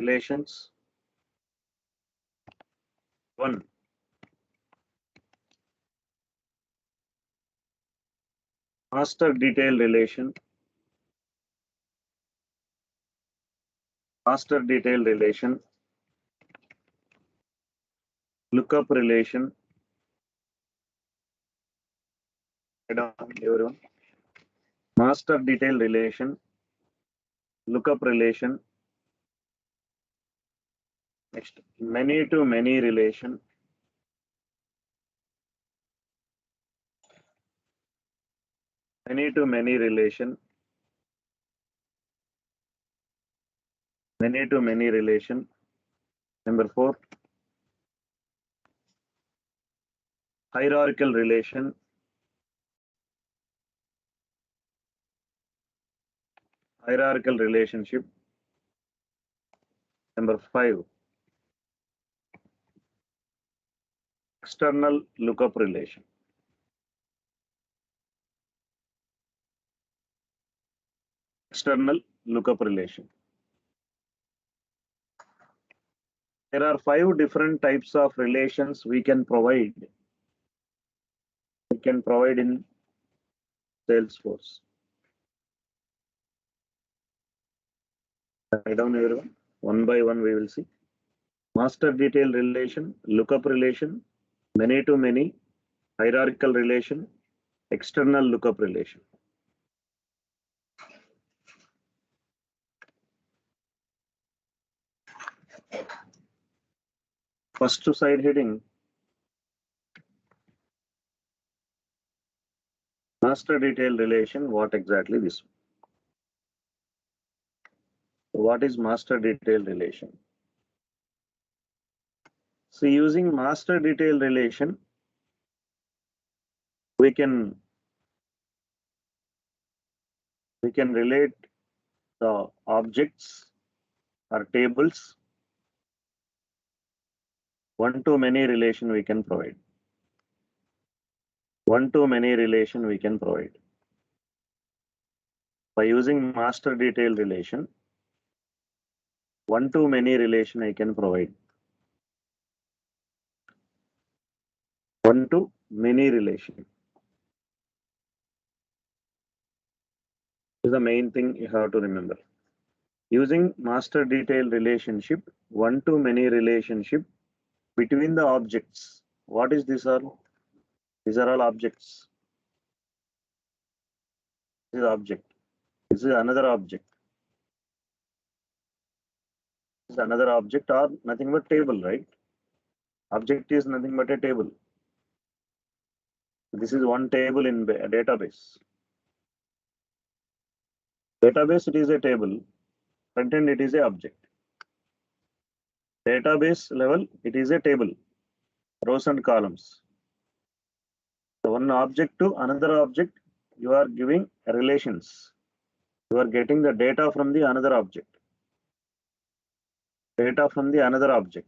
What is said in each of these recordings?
Relations. 1. Master detail relation. Master detail relation. Lookup relation. Everyone. Master detail relation. Lookup relation. Next, many to many relation. Many to many relation. Many to many relation. Number 4. Hierarchical relation. Hierarchical relationship. Number 5. External lookup relation. External lookup relation. There are 5 different types of relations we can provide. We can provide in Salesforce. Write down everyone. One by one we will see. Master detail relation, lookup relation, many to many, hierarchical relation, external lookup relation. First side heading, master detail relation, what exactly this? What is master detail relation? So using master detail relation, we can relate the objects or tables. One to many relation we can provide. One to many relation we can provide. By using master detail relation, one to many relation I can provide. One to many relation is the main thing you have to remember. Using master detail relationship, one to many relationship between the objects. What is this all? These are all objects. This is object. This is another object. This is another object or nothing but table, right? Object is nothing but a table. This is one table in a database. Database, it is a table. Content, it is a object. Database level, it is a table. Rows and columns. So one object to another object, you are giving relations. You are getting the data from the another object. Data from the another object.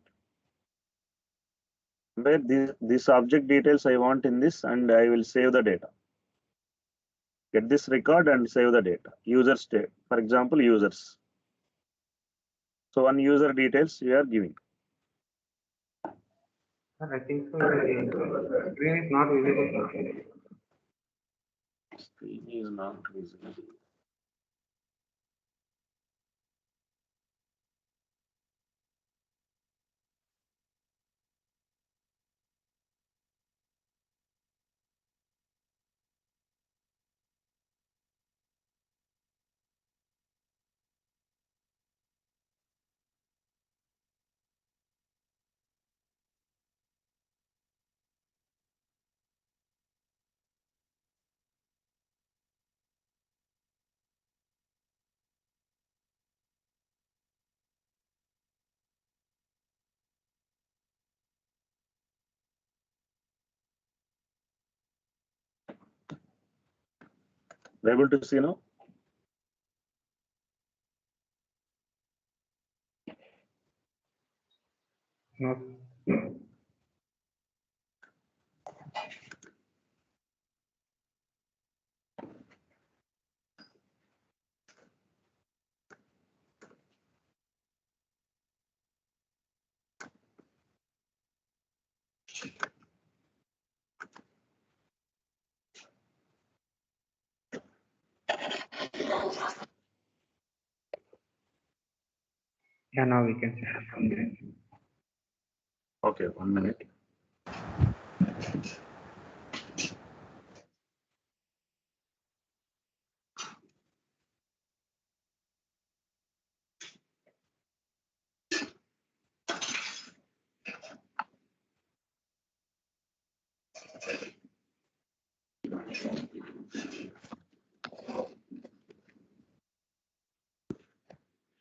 Where this object details I want in this, and I will save the data. Get this record and save the data. Users, for example, users. So one user details you are giving. I think so. Screen is not visible. Screen is not visible. Able to see now? No. Yeah, now we can set up something. Okay, 1 minute.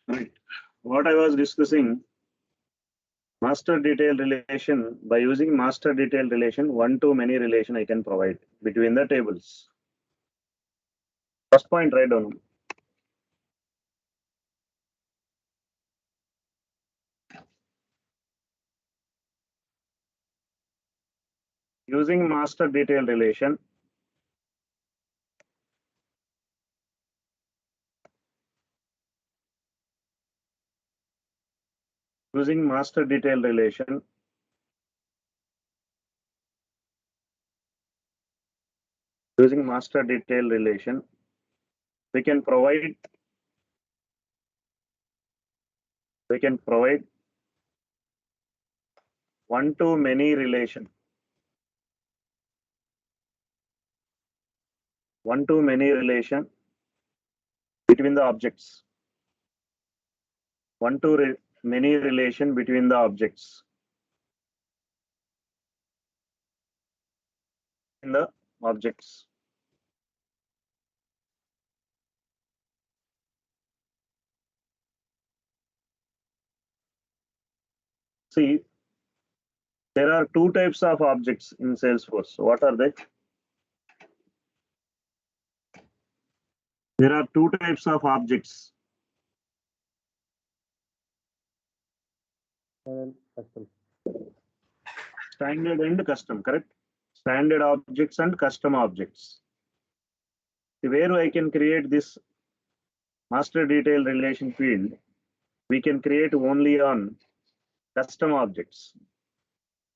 Right. What I was discussing, master detail relation, by using master detail relation, one-to-many relation I can provide between the tables. First point, write down. Using master detail relation, using master detail relation, using master detail relation, we can provide one-to-many relation, one-to-many relation between the objects, one-to-many relation between the objects in the objects. See, there are two types of objects in Salesforce. What are they? There are two types of objects. Standard and custom, correct? Standard objects and custom objects. Where I can create this master detail relation field, we can create only on custom objects.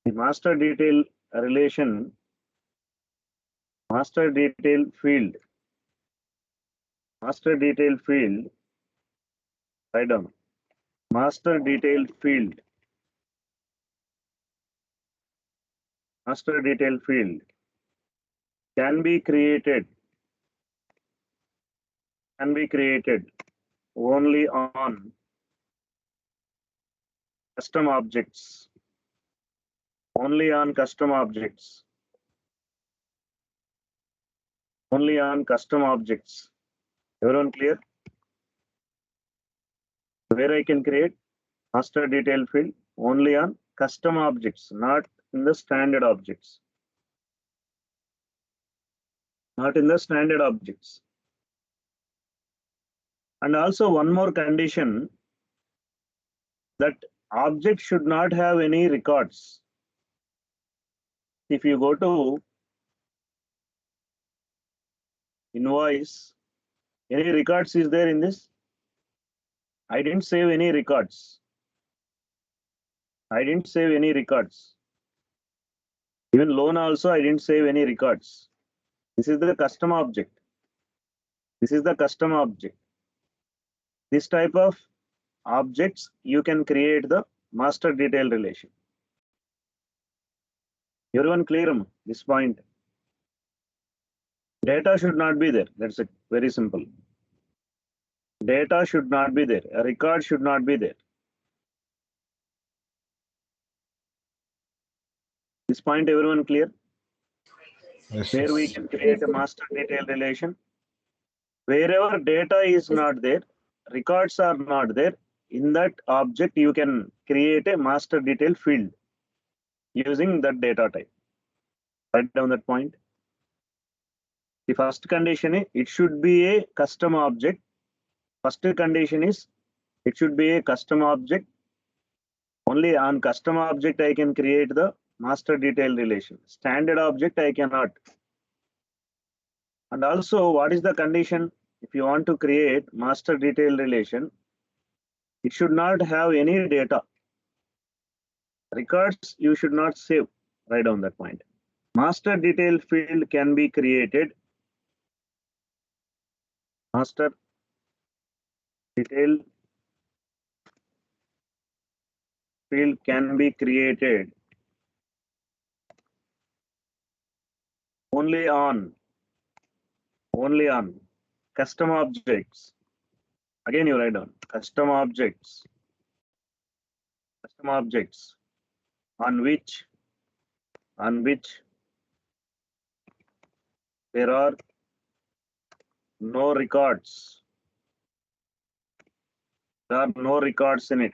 The master detail relation, master detail field, write down. Master detail field, master detail field can be created only on custom objects, only on custom objects, only on custom objects. Everyone clear? Where I can create master detail field only on custom objects, not in the standard objects, not in the standard objects. And also one more condition, that object should not have any records. If you go to invoice, any records is there in this? I didn't save any records. I didn't save any records. Even loan also, I didn't save any records. This is the custom object. This is the custom object. This type of objects, you can create the master detail relation. Everyone clear on this point? Data should not be there. That's it. Very simple. Data should not be there. A record should not be there. This point, everyone clear? Yes, Where we yes. can create a master detail relation. Wherever data is not there, records are not there, in that object you can create a master detail field using that data type. Write down that point. The first condition is it should be a custom object. First condition is it should be a custom object. Only on custom object I can create the master detail relation. Standard object I cannot. And also, what is the condition? If you want to create master detail relation, it should not have any data. Records you should not save. Write down that point. Master detail field can be created. Master detail field can be created only on custom objects. Again, you write down custom objects on which there are no records. There are no records in it.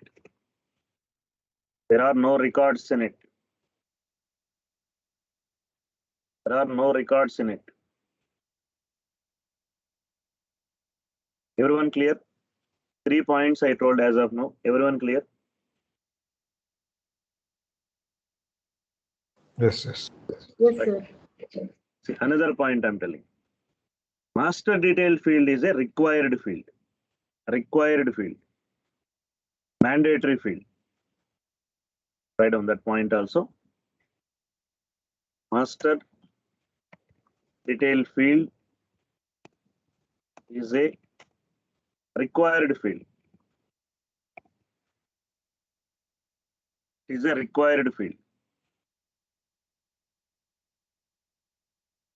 There are no records in it. There are no records in it. Everyone clear? 3 points I told as of now. Everyone clear? Yes, yes. Yes, sir. See, another point I'm telling. Master detail field is a required field. Required field. Mandatory field. Write down that point also. Master detail field is a required field. It is a required field.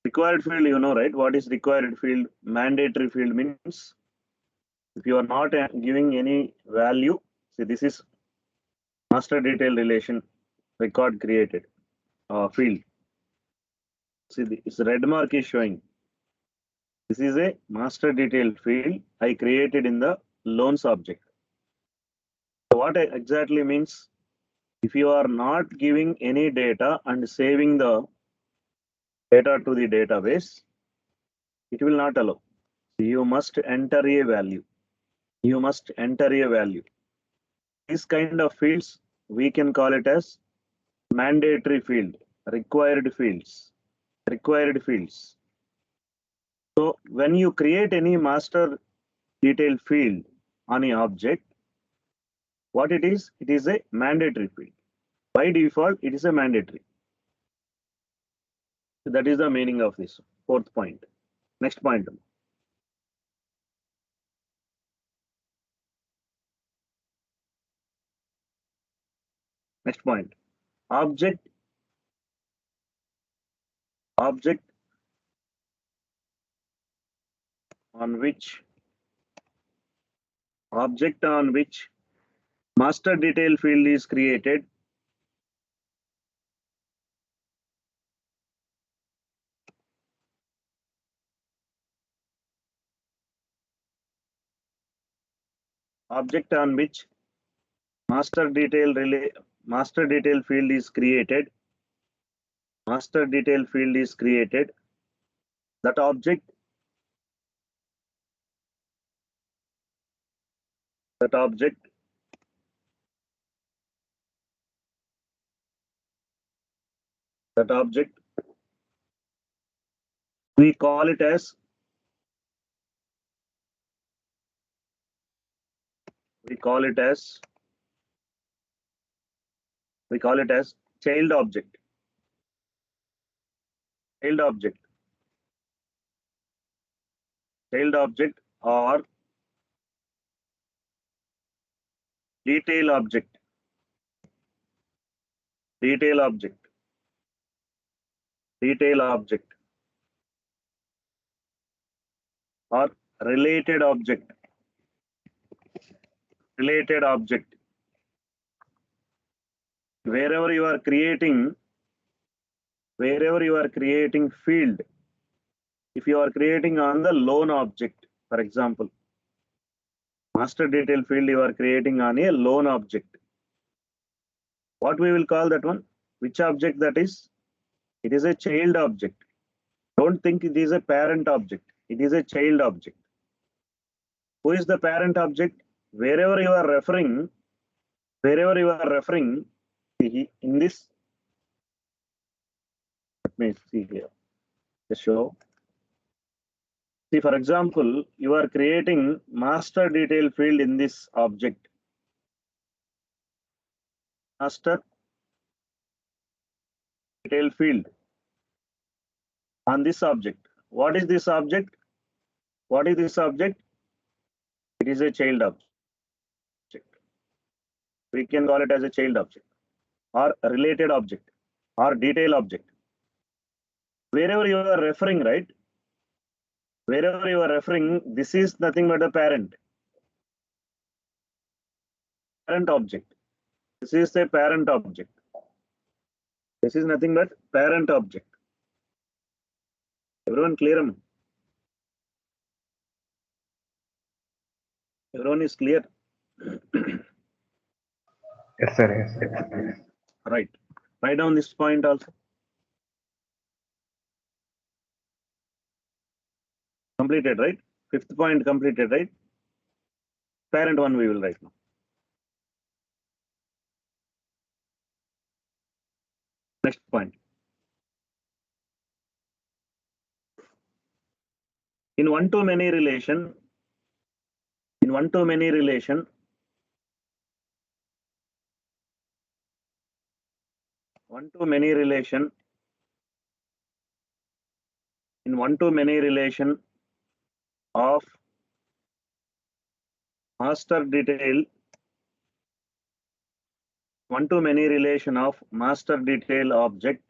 Required field, you know, right? What is required field? Mandatory field means if you are not giving any value, see, this is master detail relation record created field. See, this red mark is showing. This is a master detail field I created in the loans object. So what exactly means? If you are not giving any data and saving the data to the database, it will not allow. You must enter a value. You must enter a value. This kind of fields, we can call it as mandatory field, required fields, required fields. So when you create any master detail field on an object, what it is a mandatory field. By default, it is a mandatory. So that is the meaning of this fourth point. Next point. Next point. Object on which master detail field is created object on which master detail field is created that object we call it as child object or detail object or related object wherever you are creating field. If you are creating on the loan object, for example, master detail field you are creating on a loan object, what we will call that one? Which object that is? It is a child object. Don't think it is a parent object. It is a child object. Who is the parent object? Wherever you are referring, in this, let me see here. Just show. See, for example, you are creating master detail field in this object. Master detail field on this object. What is this object? It is a child object. We can call it as a child object or a related object or detail object. Wherever you are referring, right? Wherever you are referring, this is nothing but a parent object. This is a parent object. This is nothing but parent object. Everyone clear? Everyone is clear? Yes, sir. Yes, sir. Right. Write down this point also. Completed, right? Fifth point completed, right? Parent one we will write now. Next point. In one-to-many relation, in one-to-many relation, one-to-many relation, in one-to-many relation of master detail, one-to-many relation of master detail object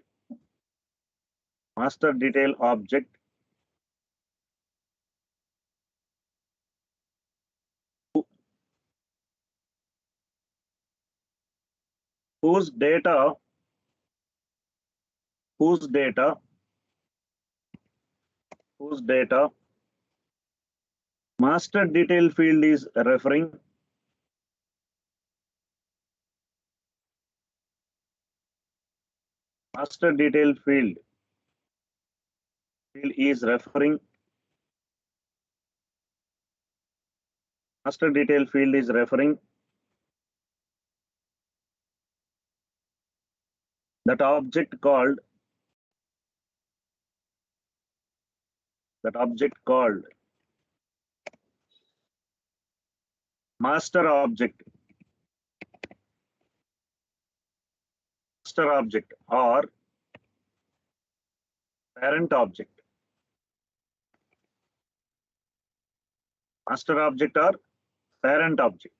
whose data master detail field is referring, master detail field is referring, master detail field is referring that object called master object or parent object. Master object or parent object.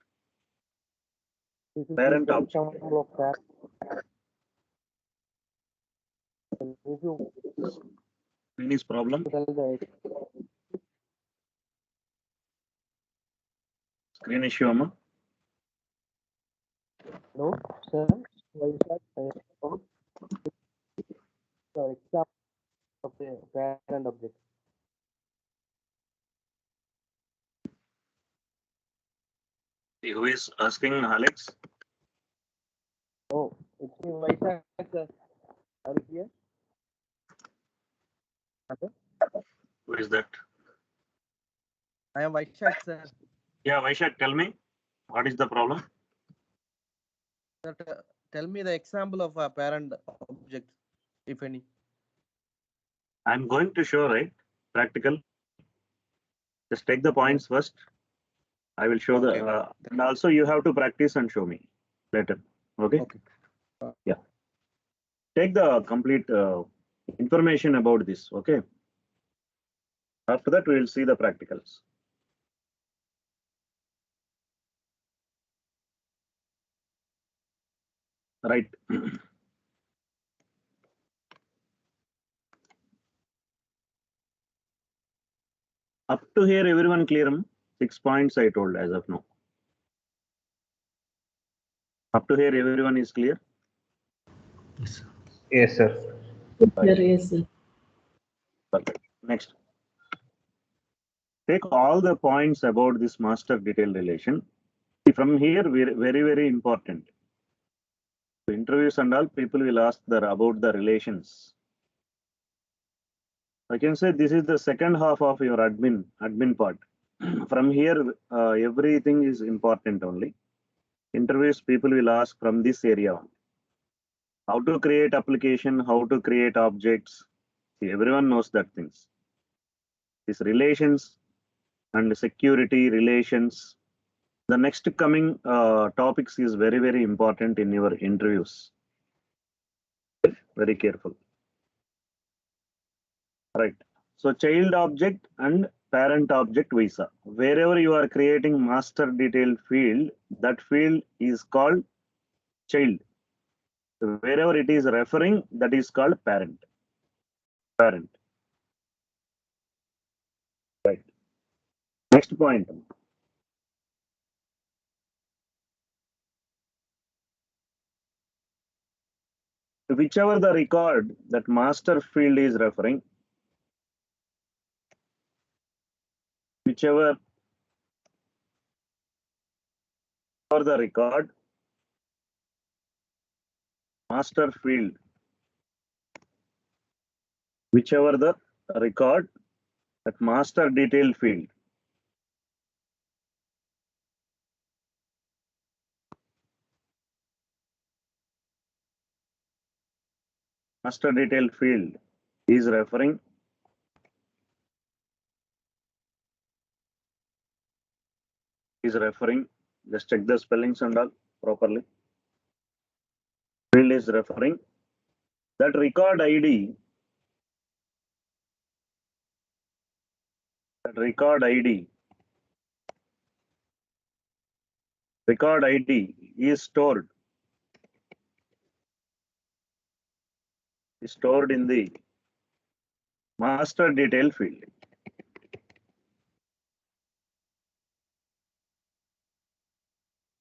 Parent object. Any problem? Screen issue, Amma? No, sir. Why is that? The example of the parent object. Who is asking, Alex? Oh, it's me, Vaishak, sir. Are you here? Hello? Who is that? I am Vaishak, sir. Yeah, Vaishak, tell me, what is the problem? Sir, tell me the example of a parent object, if any. I'm going to show, right? Practical. Just take the points first. I will show Okay. and also you have to practice and show me later. Okay? Okay. Yeah. Take the complete information about this. Okay. After that, we will see the practicals. Right. Up to here, everyone clear? 6 points I told as of now. Up to here, everyone is clear? Yes, sir. Yes, sir. Perfect. Next. Take all the points about this master detail relation. From here, very, very important. So interviews and all, people will ask about the relations. I can say this is the second half of your admin part. From here, everything is important only. Interviews, people will ask from this area. How to create application, how to create objects. See, everyone knows that things. These relations and security relations. The next coming topics is very, very important in your interviews. Very careful. Right. So child object and parent object visa. Wherever you are creating master detail field, that field is called child. So wherever it is referring, that is called parent. Parent. Right. Next point. Whichever the record that master field is referring, whichever for the record master field, whichever the record that master detail field, master detail field is referring, just check the spellings and all properly. Field is referring that record ID, record ID is stored in the master detail field.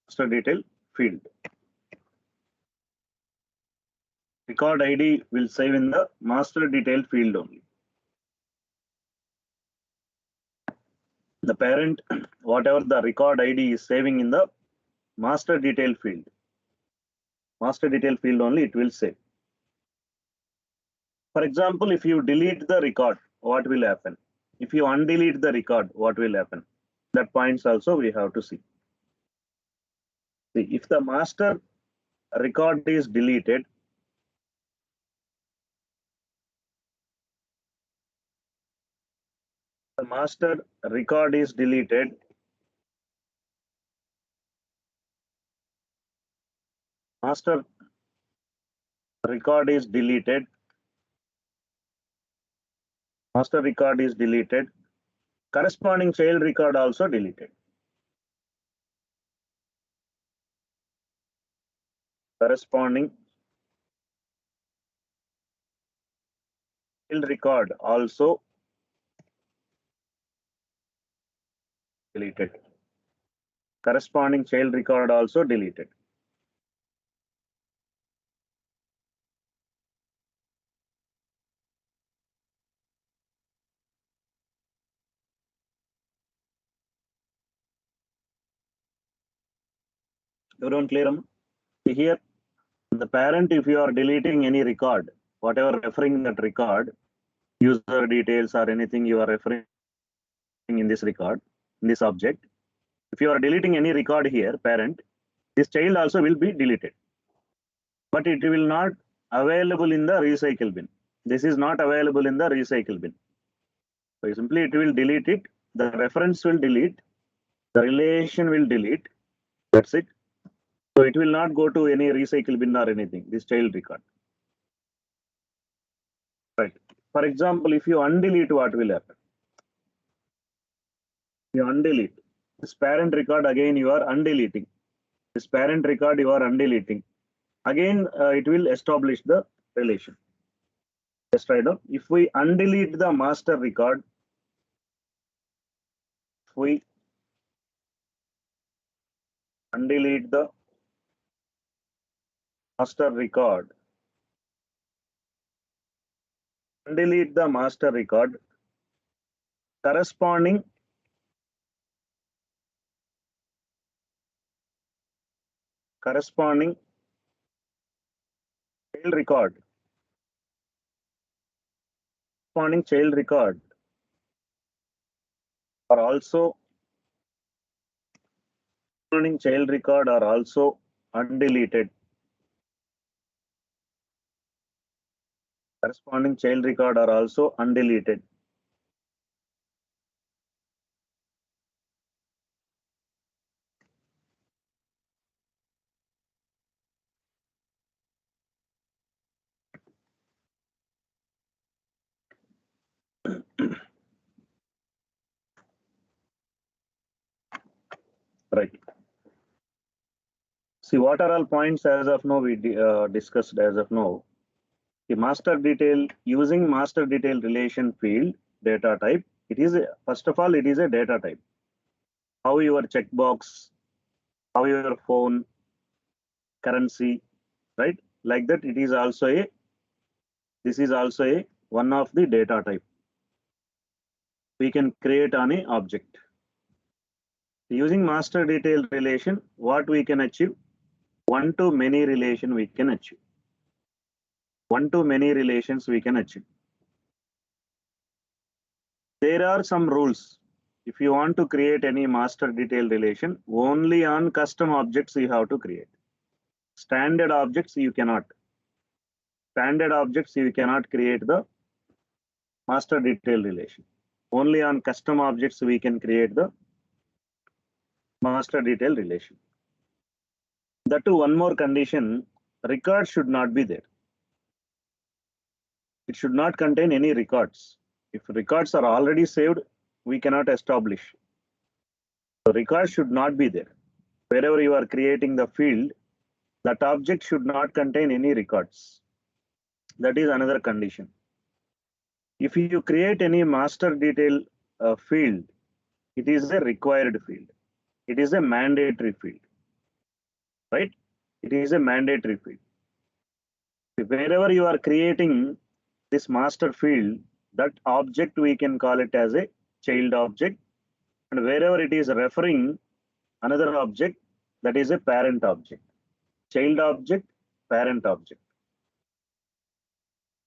Master detail field. Record ID will save in the master detail field only. The parent, whatever the record ID is saving in the master detail field. Master detail field only it will save. For example, if you delete the record, what will happen? If you undelete the record, what will happen? That points also we have to see. See, if the master record is deleted, the master record is deleted, master record is deleted, master record is deleted, corresponding child record also deleted. Corresponding child record also deleted. Corresponding child record also deleted. Everyone clear? See here, the parent, if you are deleting any record, whatever referring that record, user details or anything you are referring in this record, in this object, if you are deleting any record here, parent, this child also will be deleted. But it will not available in the recycle bin. This is not available in the recycle bin. So simply it will delete it. The reference will delete. The relation will delete. That's it. So it will not go to any recycle bin or anything. This child record. Right. For example, if you undelete, what will happen? You undelete this parent record again. You are undeleting this parent record. You are undeleting again. It will establish the relation. Just write down. If we undelete the master record, if we undelete the master record, undelete the master record, corresponding child record, corresponding child record are also undeleted. Corresponding child record are also undeleted. Right. See, what are all points as of now we discussed as of now. The master detail, using master detail relation field data type, it is first of all, it is a data type. How your checkbox, how your phone, currency, right? Like that, it is also a, this is also a one of the data type. We can create on a object. Using master detail relation, what we can achieve? One to many relation we can achieve. One to many relations we can achieve. There are some rules. If you want to create any master detail relation, only on custom objects you have to create. Standard objects you cannot. Standard objects you cannot create the master detail relation. Only on custom objects we can create the master detail relation. That too, one more condition, record should not be there. It should not contain any records. If records are already saved, we cannot establish. So records should not be there. Wherever you are creating the field, that object should not contain any records. That is another condition. If you create any master detail field, it is a required field. It is a mandatory field, right? It is a mandatory field. Wherever you are creating this master field, that object we can call it as a child object, and wherever it is referring another object, that is a parent object. Child object, parent object.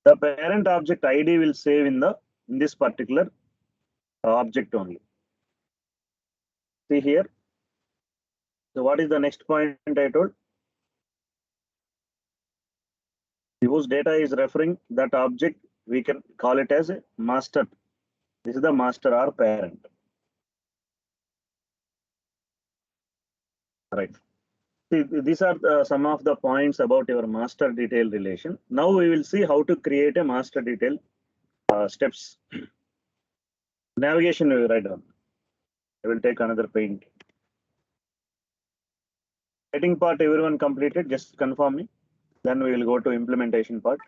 The parent object ID will save in this particular object only. See here. So what is the next point I told? Whose data is referring that object, we can call it as a master. This is the master or parent. Right. See, these are some of the points about your master detail relation. Now we will see how to create a master detail steps. Navigation we will write down. I will take another paint. Writing part everyone completed, just confirm me. Then we will go to implementation part.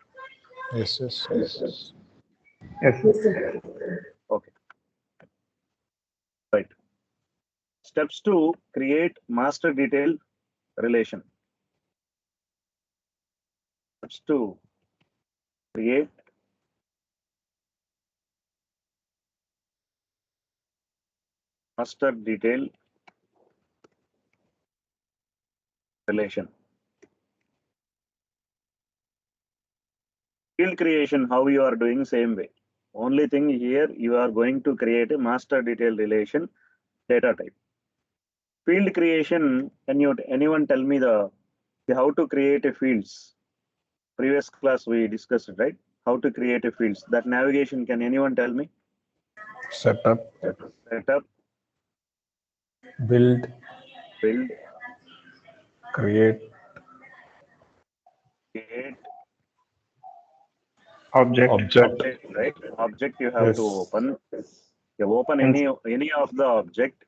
Yes. Yes. Yes, sir. Okay. Right. Steps to create master detail relation. Steps to create master detail relation. Field creation, how you are doing same way. Only thing here, you are going to create a master detail relation data type. Field creation, can you anyone tell me the how to create a fields? Previous class we discussed, right? How to create a fields. That navigation, can anyone tell me? Setup, Setup, build, build, create, create, Object. object, right? Object you have to Yes. open. You open any of the object.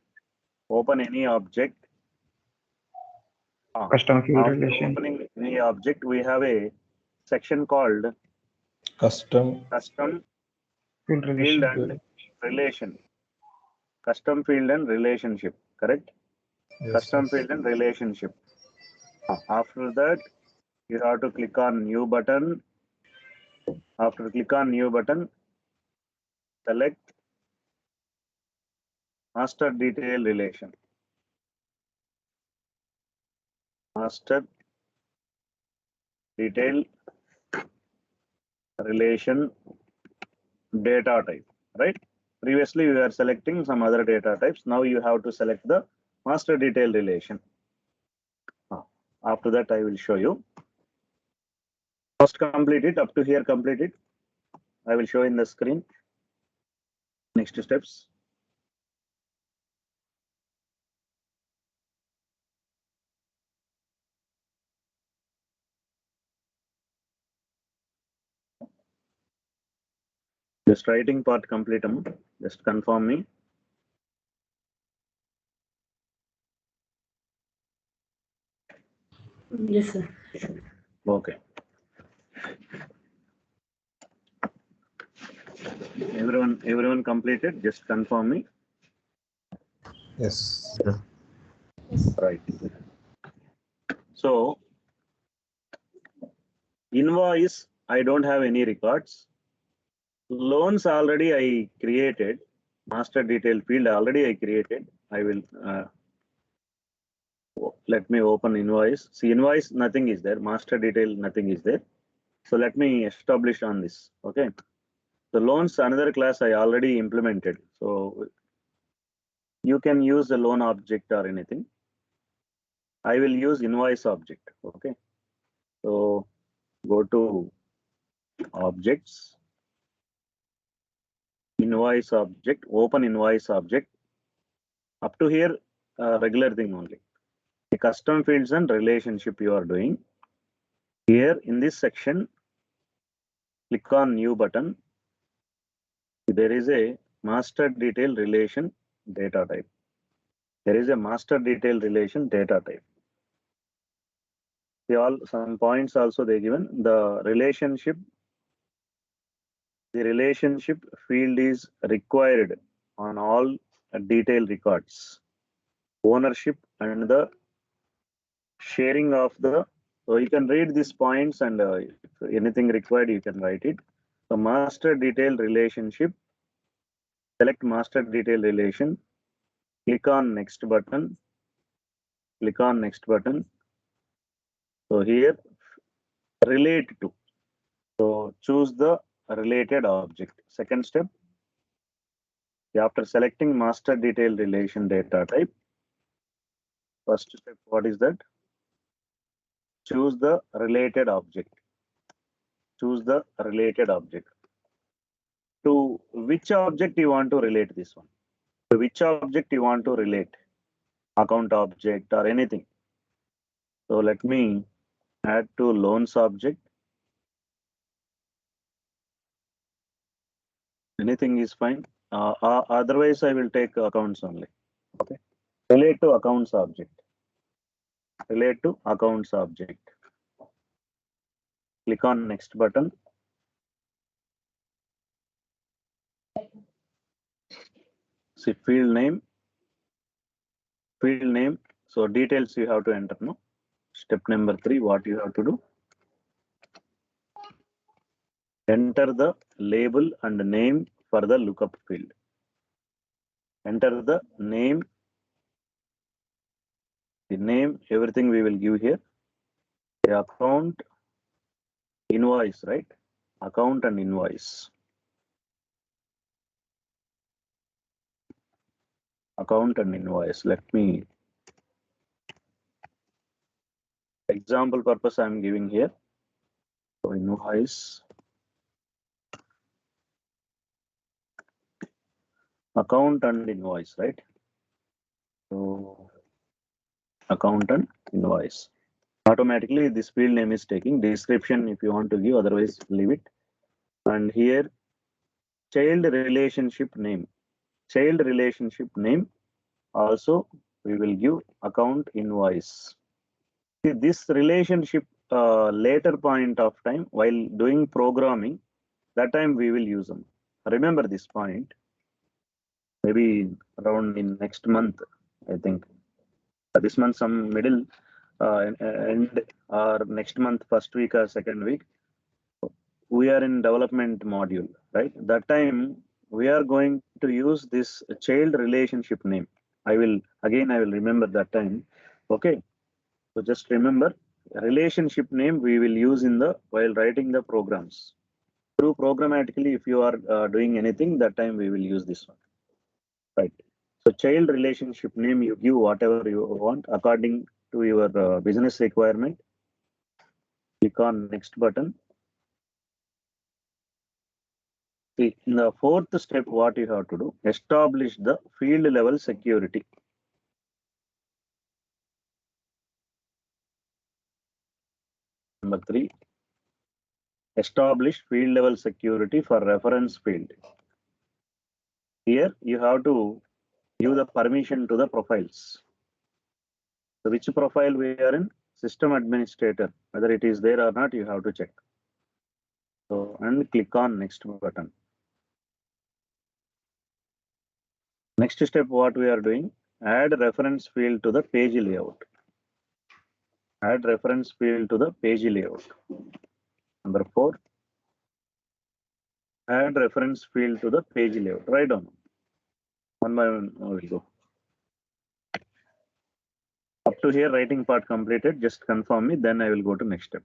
Open any object. Custom field After relation. opening any object, we have a section called custom, custom Field field relation. and relation. Custom field and relationship, correct? Yes. Custom field and relationship. After that, you have to click on new button. After click on new button, select master detail relation. Master detail relation data type, right? Previously, we were selecting some other data types. Now you have to select the master detail relation. After that, I will show you. First complete it, up to here complete it. I will show in the screen. Next steps. Just writing part complete. Just confirm me. Yes, sir. Okay. Everyone completed? Just confirm me. Yes. Right. So invoice, I don't have any records. Loans already I created. Master detail field already I created. I will let me open invoice. See, invoice nothing is there. Master detail nothing is there. So let me establish on this. Okay. The loans another class I already implemented. So you can use the loan object or anything. I will use invoice object. Okay. So go to objects, invoice object, open invoice object. Up to here, regular thing only. The custom fields and relationship you are doing. Here in this section, click on new button. There is a master detail relation data type. There is a master detail relation data type. They all some points also they given. The relationship field is required on all detail records. Ownership and the sharing of the, so you can read these points and if anything required you can write it. So master detail relationship, select master detail relation, click on next button, click on next button. So here relate to, so choose the related object. Second step, after selecting master detail relation data type, first step, what is that? Choose the related object. Choose the related object. To which object you want to relate this one? To which object you want to relate? Account object or anything. So let me add to loans object. Anything is fine. Otherwise, I will take accounts only. Okay. Relate to accounts object. Relate to accounts object. Click on next button. See field name. Field name. So details you have to enter. No. Step number 3. What you have to do? Enter the label and name for the lookup field. Enter the name. The name, everything we will give here. The account, invoice, right? Account and invoice. Account and invoice. Let me, example purpose I am giving here. So invoice, account and invoice, right? So account and invoice. Automatically this field name is taking. Description if you want to give, otherwise leave it. And here child relationship name. Child relationship name also we will give account invoice. See, this relationship later point of time while doing programming, that time we will use them. Remember this point. Maybe around in next month, I think. This month some middle end or next month first week or second week, we are in development module, right? That time we are going to use this child relationship name. I will remember that time. Okay. So just remember relationship name we will use in the while writing the programs. Through programmatically, if you are doing anything, that time we will use this one. Right. So child relationship name you give whatever you want according to your business requirement. Click on next button. See, in the fourth step, what you have to do, establish the field level security. Number 3, establish field level security for reference field. Here you have to give the permission to the profiles. So which profile we are in? system administrator, whether it is there or not, you have to check. So, and click on next button. Next step, what we are doing, add reference field to the page layout. Add reference field to the page layout. Number 4, add reference field to the page layout. Write down. One by one, we will go. Up to here, writing part completed. Just confirm me, then I will go to next step.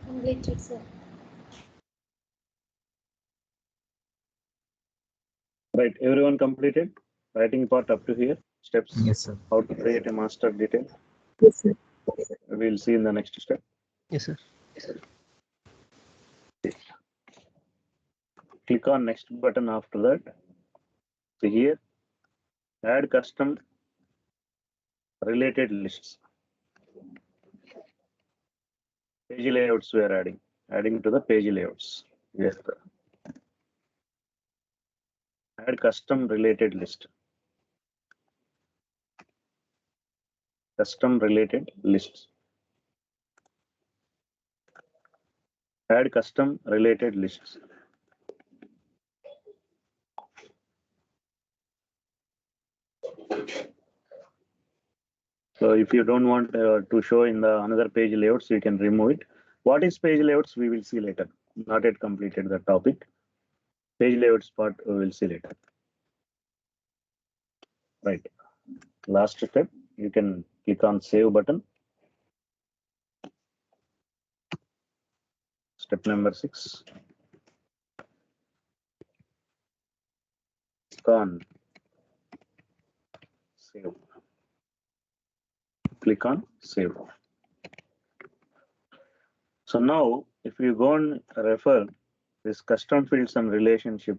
Completed, sir. Right, everyone completed writing part up to here. Steps, Yes, sir. how to create a master detail. Yes, sir. We'll see in the next step. Yes, sir. Click on next button after that. See here, add custom related lists. Page layouts we are adding to the page layouts. Yes, sir. Add custom related list. Custom related lists. Add custom related lists. So if you don't want to show in the another page layouts, you can remove it. What is page layouts? We will see later. Not yet completed the topic. Page layouts part we will see later. Right. Last step, you can click on save button. Step number 6. Click on save. Click on save. So now, if you go and refer this custom fields and relationship,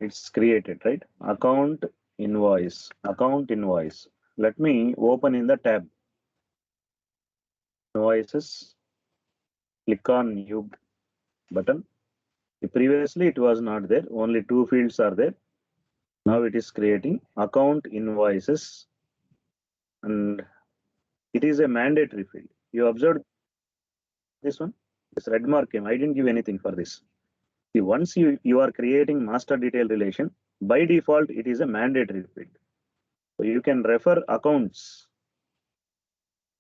it's created, right? Account invoice. Let me open in the tab. Invoices. Click on new button. Previously, it was not there. Only 2 fields are there. Now it is creating account invoices, and it is a mandatory field. You observed this one? This red mark came. I didn't give anything for this. See, once you are creating master detail relation, by default, it is a mandatory field. So you can refer accounts.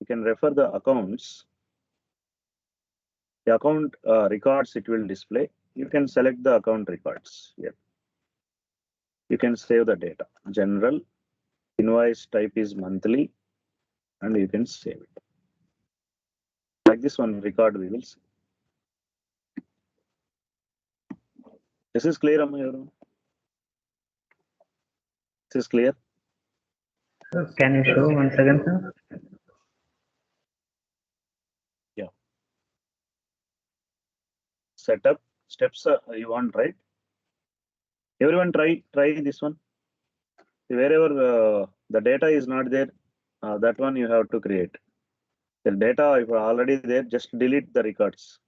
You can refer the accounts. The account records it will display. You can select the account records here. You can save the data. General, invoice type is monthly, and you can save it. Like this one record we will see. This is clear, Amma? This is clear. Sir, can you show once again, sir? Yeah. Setup steps you want, right? Everyone try this one. Wherever the data is not there, that one you have to create. The data if already there, just delete the records.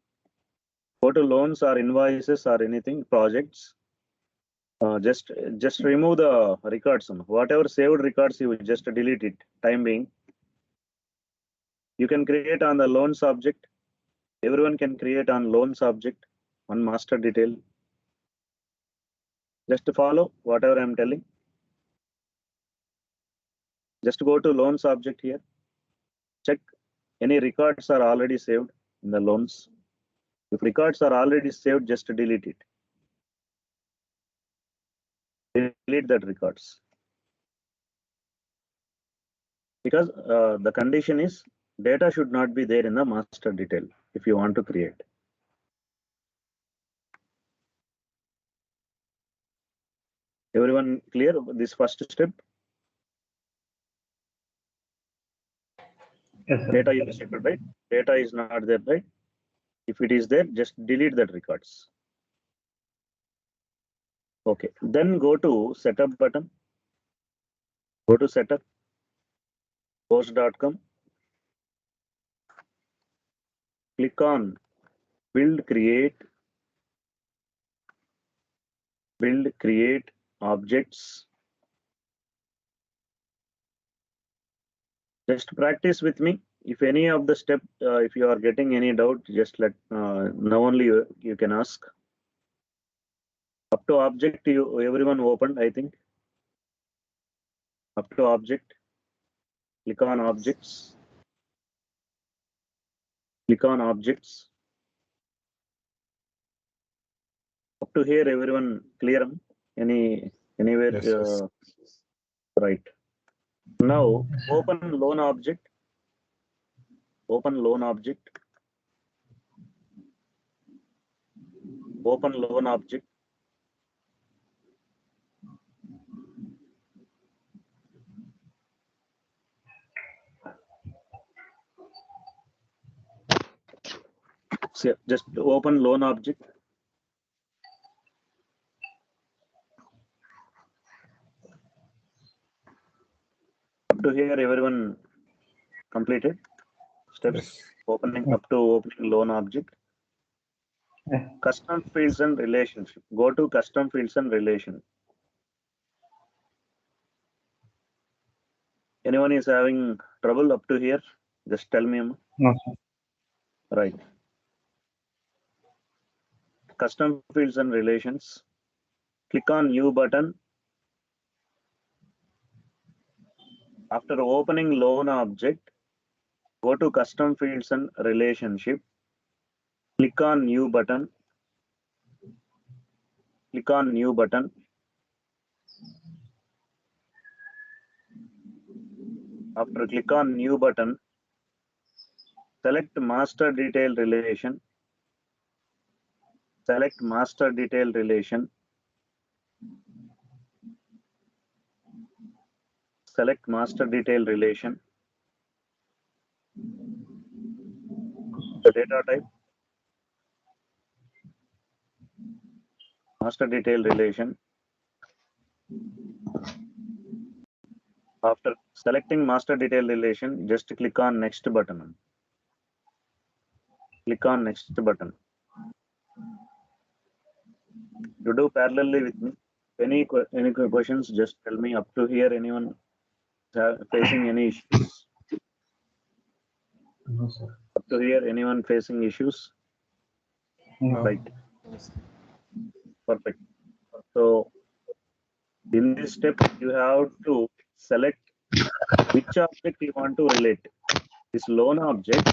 Go to loans or invoices or anything projects. Just remove the records. Whatever saved records, you just delete it. Time being, you can create on the loans object. Everyone can create on loans object one master detail. Just follow whatever I'm telling. Just go to loans object here. Check any records are already saved in the loans. If records are already saved, just delete it. Delete that records. because the condition is data should not be there in the master detail if you want to create. Everyone clear this first step? Yes, sir. Data is separate, right? Data is not there, right? If it is there, just delete that records. Okay, then go to setup button. Go to setup, post.com. Click on build, create objects. Just practice with me. If any of the step, if you are getting any doubt, just let now only you can ask. Up to object, you everyone opened, I think. Up to object, click on objects. Click on objects. Up to here, everyone clear? Anywhere? Yes, yes. Right. Now open loan object. Open loan object. Open loan object. So just open loan object. Up to here, everyone completed steps. Yes. Opening up to opening loan object. Yeah. Custom fields and relationship. Go to custom fields and relation. Anyone is having trouble up to here? Just tell me. No, sir. Right. Custom fields and relations. Click on new button. After opening loan object, go to custom fields and relationship. Click on new button. Click on new button. After click on new button, select master detail relation. Select master detail relation. Select master detail relation. The data type. Master detail relation. After selecting master detail relation, just click on next button. Click on next button. You do parallelly with me. Any questions, just tell me. Up to here, anyone facing any issues? No, sir. Up to here, anyone facing issues? No. Right. Perfect. So in this step, you have to select which object you want to relate. This loan object,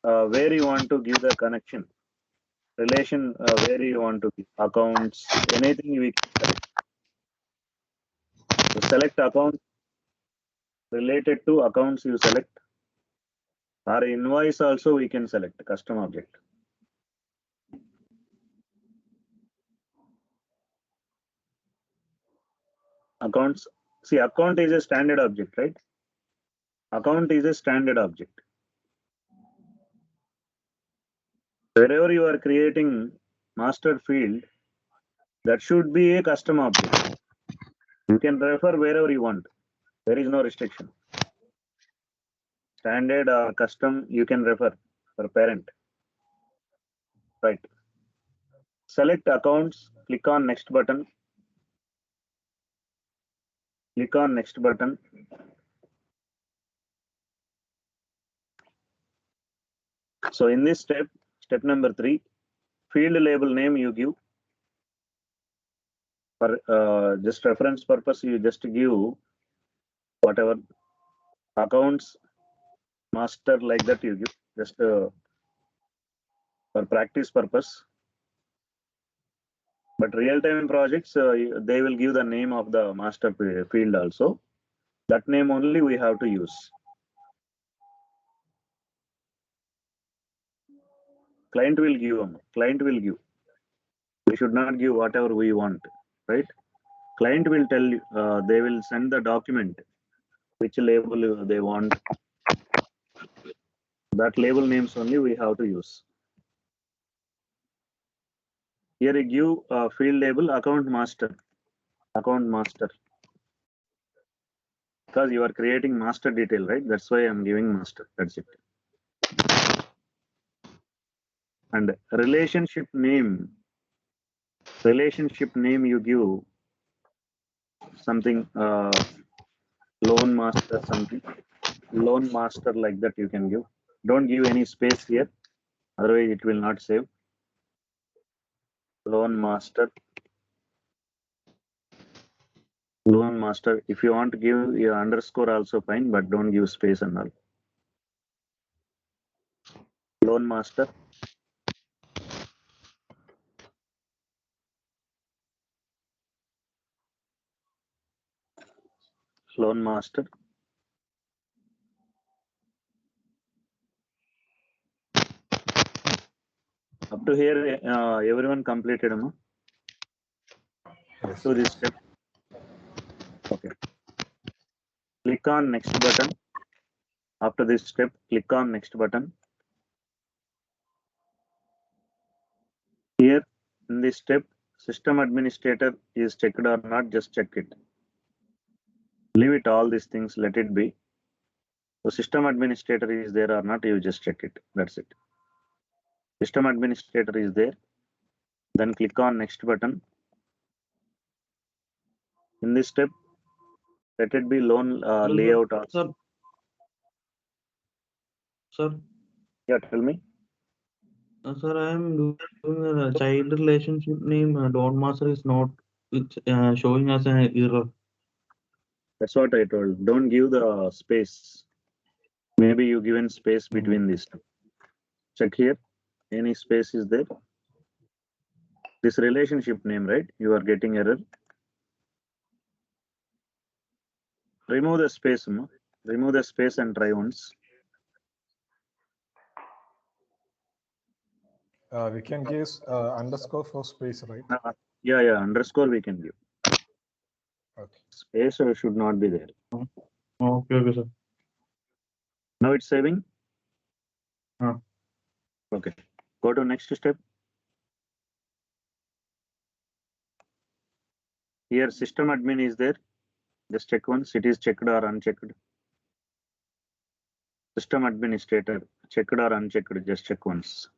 where you want to give the connection, relation, where you want to give accounts, anything we can select. So select account related to accounts you select. Or invoice also we can select custom object. Accounts, see account is a standard object, right? Account is a standard object. Wherever you are creating master field, that should be a custom object. You can refer wherever you want. There is no restriction. Standard or custom, you can refer for parent. Right. Select accounts, click on next button. Click on next button. So in this step, step number 3, field label name you give. For just reference purpose, you just give whatever accounts master like that you give, just for practice purpose. But real-time projects, they will give the name of the master field also. That name only we have to use. Client will give them. Client will give. We should not give whatever we want, right? Client will tell you, they will send the document, which label they want. That label names only we have to use. Here you give field label account master. Account master. Because you are creating master detail, right? That's why I'm giving master. That's it. And relationship name you give something loan master, something loan master, like that you can give. Don't give any space here, otherwise it will not save. Loan master. If you want to give your underscore also fine, but don't give space and all. Loan master. Loan master. Up to here, everyone completed, Amma? Yes. To this step. Okay. Click on next button. After this step, click on next button. Here in this step, system administrator is checked or not, just check it. Leave it all these things, let it be. So system administrator is there or not, you just check it. That's it. System administrator is there. Then click on next button. In this step, let it be loan layout also. Sir, Yeah, tell me. sir, I am doing a child relationship name. Don master is not. It's showing us an error. That's what I told. Don't give the space. Maybe you given space between these two. Check here. Any space is there? This relationship name, right? You are getting error. Remove the space. Remove the space and try once. We can give underscore for space, right? Yeah, underscore we can give. Okay. Space should not be there. Okay, sir. Now it's saving. Huh. Okay. Go to next step. Here system admin is there. Just check once. It is checked or unchecked. System administrator, checked or unchecked, just check once.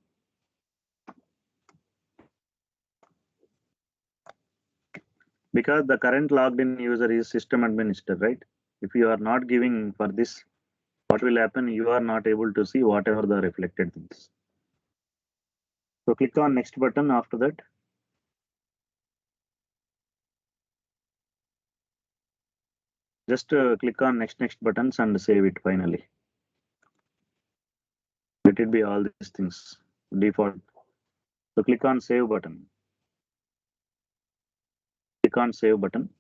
Because the current logged in user is system administrator, right? If you are not giving for this, what will happen? You are not able to see whatever the reflected things. So click on next button after that. Just click on next buttons and save it finally. Let it be all these things default. So click on save button. Click on save button.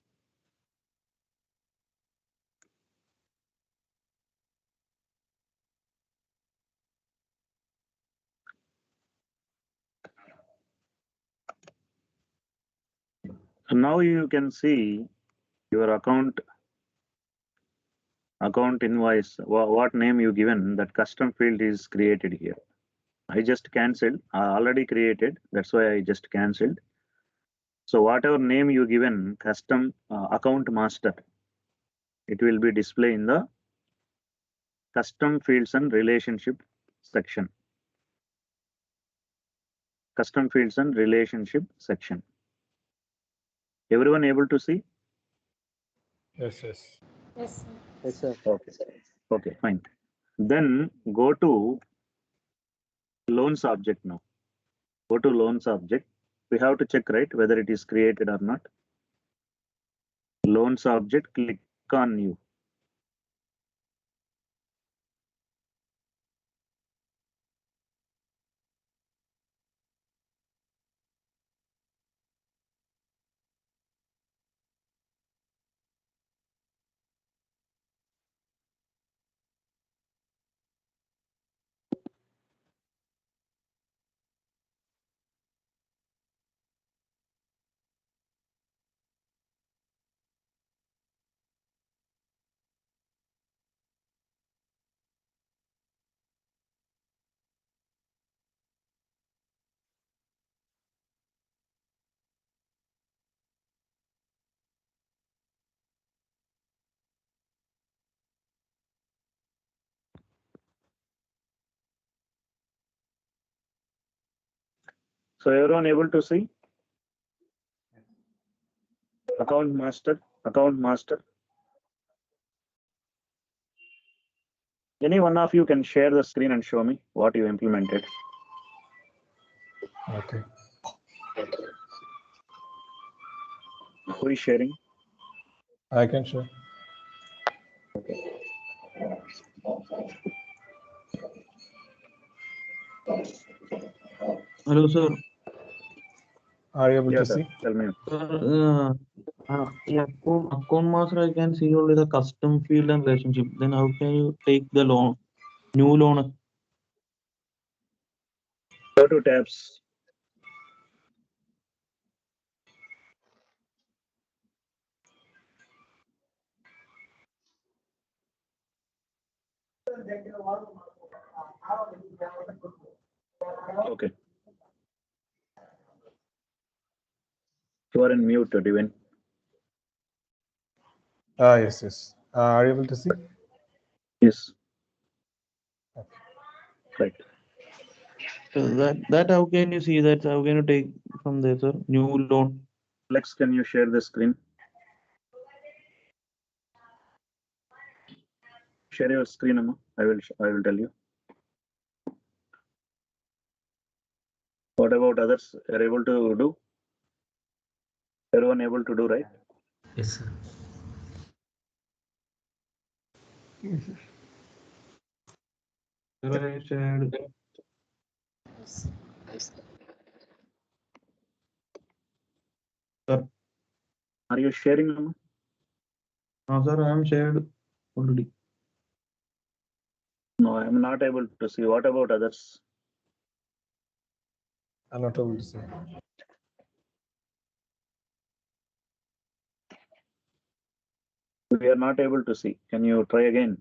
And now you can see your account invoice, what name you given, that custom field is created here. I just cancelled, already created. That's why I just cancelled. So whatever name you given, custom account master, it will be displayed in the custom fields and relationship section. Custom fields and relationship section. Everyone able to see? Yes, yes. Yes, sir. Yes, sir. Okay, fine. Then go to loans object now. Go to loans object. We have to check, right, whether it is created or not. Loans object, click on new. So everyone able to see? Account master, account master. Any one of you can share the screen and show me what you implemented. Okay. Who is sharing? I can show. Hello, sir. Are you able Yes, to sir. see? Tell me. Yeah, account master, I can see only the custom field and relationship. Then how can you take the loan, new loan? Go to tabs. Okay. You are in mute, Divin. Yes, yes. Are you able to see? Yes. Okay. Right. So that how can you see that? How can you take from there, sir? New loan. Alex, can you share the screen? Share your screen, Amma. I will tell you. What about others? Are able to do? Everyone able to do, right? Yes, sir. Sir, I shared. Yes. Sir, Are you sharing, Amma? sir, I am shared already. No, I am not able to see. What about others? I'm not able to see. We are not able to see. Can you try again?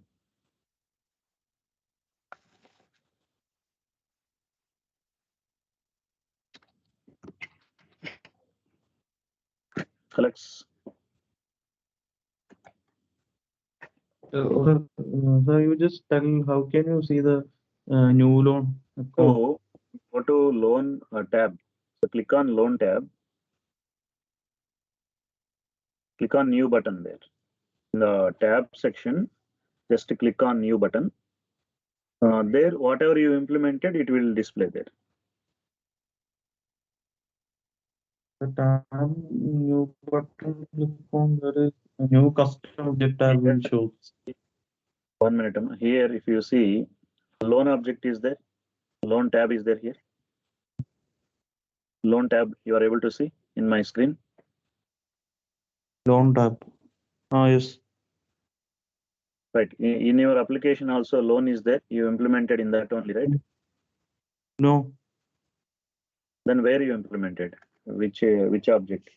Alex. Sir, you just tell how can you see the new loan account? So go to loan tab. So click on loan tab. Click on new button there. In the tab section, just click on new button. There, whatever you implemented, it will display there. The tab new button click on there is a new custom object tab will show. 1 minute. Amma. Here, if you see, loan object is there. Loan tab is there here. Loan tab, you are able to see in my screen. Loan tab. Yes. Right. In your application also, loan is there. You implemented in that only, right? No. Then where you implemented? Which object?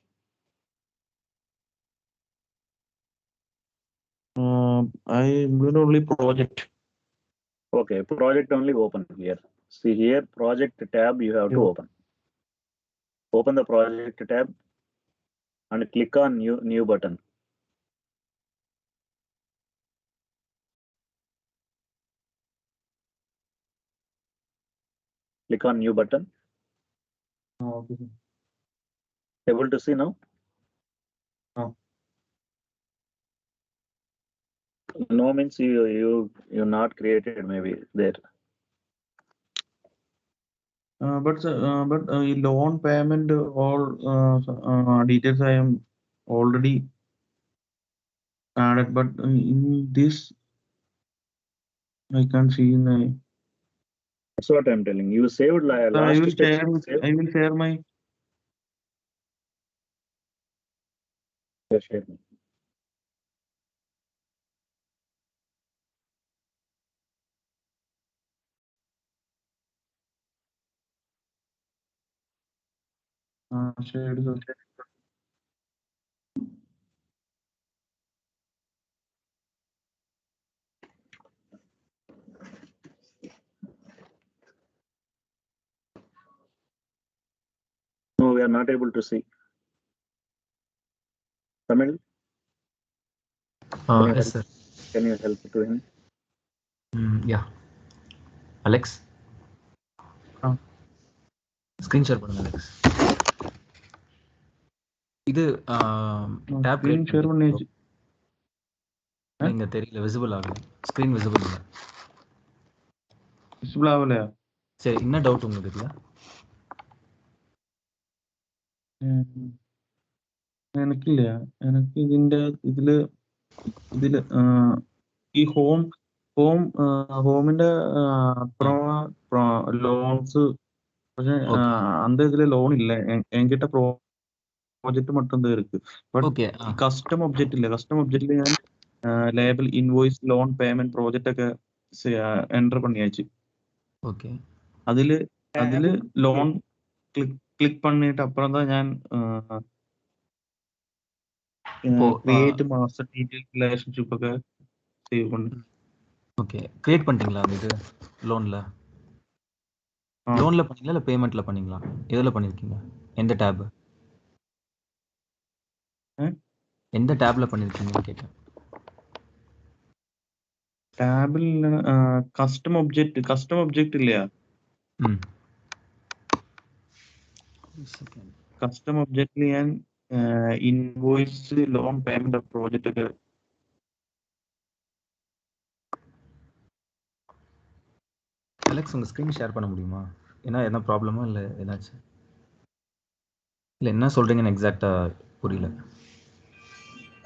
I will only project. Okay, project only open here. See here, project tab you have to Yeah. open. Open the project tab and click on new button. Click on new button. Okay. Able to see now? No means you not created maybe there. But loan payment all details I am already added, but in this I can't see in the. That's what I'm telling you. Saved I last will step. I will share my. Share. Shared. Sir. No, we are not able to see. Tamil, Yes, sir. can you help to him? Yeah. Alex? Screen share பண்ணுங்க Alex. இது tape screen share பண்ணியாச்சு. இங்க தெரியல, visible ஆகல. Screen visible இல்ல. Visible ஆகலையா? சரி, என்ன டவுட் உங்களுக்கு இதுல? എനിക്കില്ല. എനിക്ക് ഇതില് ഈ ഹോമിന്റെ ലോൺസ്, പക്ഷെ அந்த இதுல லோன் இல்ல. என்கிட்ட ப்ராஜெக்ட் மட்டும் தான் இருக்கு. But okay. கஸ்டம் ஆப்ஜெக்ட் இல்ல. கஸ்டம் ஆப்ஜெக்ட்ல ഞാൻ label, invoice, loan, payment, project ഒക്കെ என்டர் பண்ணியாச்சு. ஓகே. அதுல லோன் கிளிக் பண்ணிட்டு அப்புறம் தான் ഞാൻ கிரியேட் மாஸ்டர் டீடைல் ரிலேஷன்ஷிப் ഒക്കെ சேவ் பண்ணு. ஓகே, கிரியேட் பண்ணிட்டீங்களா அந்த இது லோன்ல? லோன்ல பண்ணீங்களா இல்ல பேமெண்ட்ல பண்ணீங்களா? எதுல பண்ணிருக்கீங்க? எந்த டேப்? எந்த டேப்ல பண்ணிருக்கீங்கன்னு கேட்டேன். ടാബിൽ കസ്റ്റം ഒബ്ജക്റ്റ് ഇല്ലയാ? കസ്റ്റം ഒബ്ജക്റ്റിൽ ഞാൻ ഇൻവോയ്സ്, ലോൺ, പേയ്മെന്റ്, പ്രോജക്റ്റ് ഒക്കെ. அலெக்ஸ், உங்க ஸ்க்ரீன் ஷேர் பண்ண முடியுமா? ஏன்னா என்ன ப்ராப்ளமா இல்லை ஏதாச்சு? இல்லை என்ன சொல்றீங்கன்னு எக்ஸாக்டா புரியல.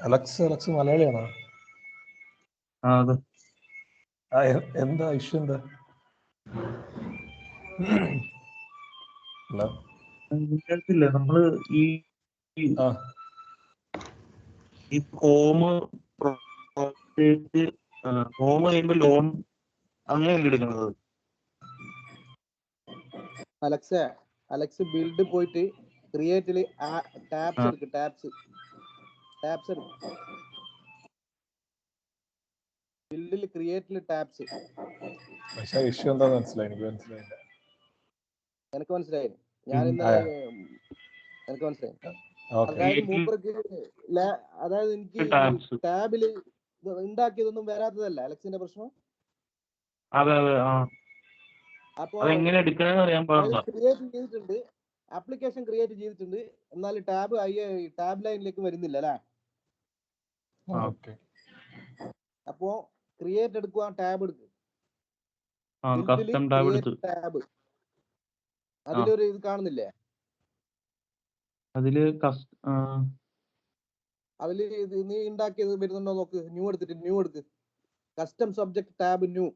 അലക്സ് മലയാളിയാണോ? അതെ. എന്താ ഇഷ്യൂ? എന്താ? ഹലോ, കേൾക്കില്ല. നമ്മള് ഈ ഹോം കഴിയുമ്പോ ലോൺ അങ്ങനെയല്ല എടുക്കുന്നത്. അലക്സ് ബിൽഡ് പോയിട്ട് ക്രിയേറ്റില് ടാബ്സ് എടുക്ക്. ടാബ്സ് എടുക്ക്. ബിൽഡിൽ ക്രിയേറ്റില് ടാബ്സ്. പക്ഷേ ഇഷ്യൂ എന്താന്ന് മനസ്സിലായില്ല. എനിക്ക് മനസ്സിലായി. ഞാൻ ഇന്നലെ എനിക്ക് മനസ്സിലായി. അതായത് മൂപ്പർക്ക്, അതായത് എനിക്ക് ടാബില് ഉണ്ടാക്കിയതൊന്നും വരാത്തതല്ല അലക്സിന്റെ പ്രശ്നം. അതെ. അപ്പൊ ക്രിയേറ്റ് ചെയ്തിട്ടുണ്ട്, ആപ്ലിക്കേഷൻ ക്രിയേറ്റ് ചെയ്തിട്ടുണ്ട്, എന്നാൽ ടാബ് ലൈനിലേക്ക് വരുന്നില്ല അല്ലേ? അപ്പോ ക്രിയേറ്റ് എടുക്കുക, ടാബ് എടുക്കുക. ടാബ് അതിലൊരു ഇത് കാണുന്നില്ലേ? അതില് ഇത് നീ ഉണ്ടാക്കിയത് വരുന്നുണ്ടോ നോക്ക്. ന്യൂ എടുക്ക്. Custom subject tab new.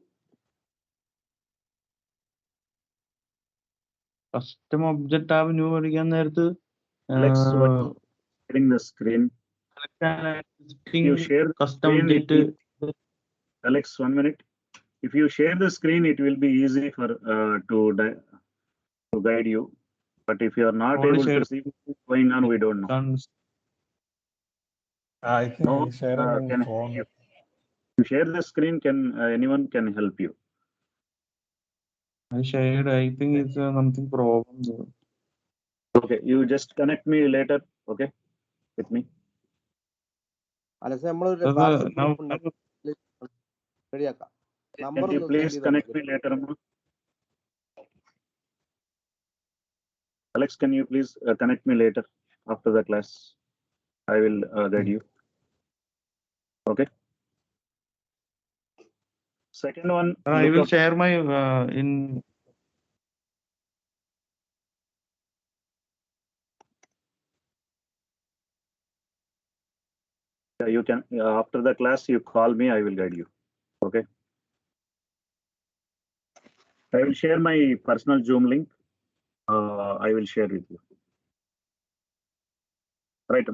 Custom object tab new അടിക്കാൻ നേരത്ത് the screen. You share custom object. Alex, 1 minute. If you share the screen, it will be easy for to guide you. But if you are not able to see what's going on, we don't know. I think sharing on phone. You share the screen, anyone can help you. I shared. I think it's something problem. Okay, you just connect me later. Okay, with me. Alex, Can you please connect me later? Alex, can you please connect me later after the class? I will guide you. Okay. Second one. I will share my in. You can after the class you call me. I will guide you. Okay. I will share my personal Zoom link. I will share with you. Right.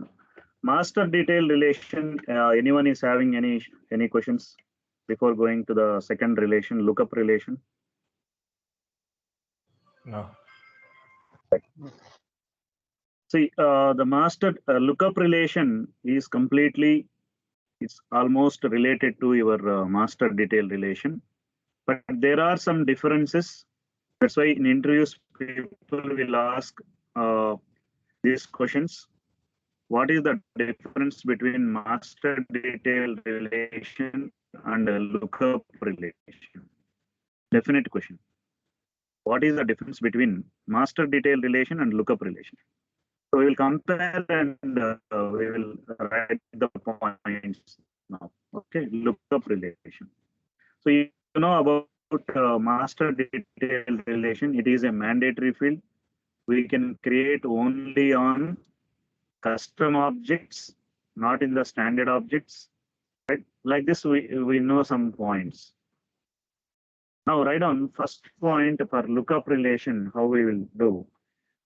Master detail relation. Anyone is having any questions before going to the second relation, lookup relation? No. See, the master lookup relation is completely, it's almost related to your master detail relation, but there are some differences. That's why in interviews people will ask these questions. What is the difference between master detail relation and a lookup relation? Definite question. what is the difference between master detail relation and lookup relation. So we will compare and we will write the points now. Okay, lookup relation. So you know about master detail relation. It is a mandatory field. We can create only on custom objects, not in the standard objects. Right? Like this, we know some points. Now write down first point for lookup relation, how we will do.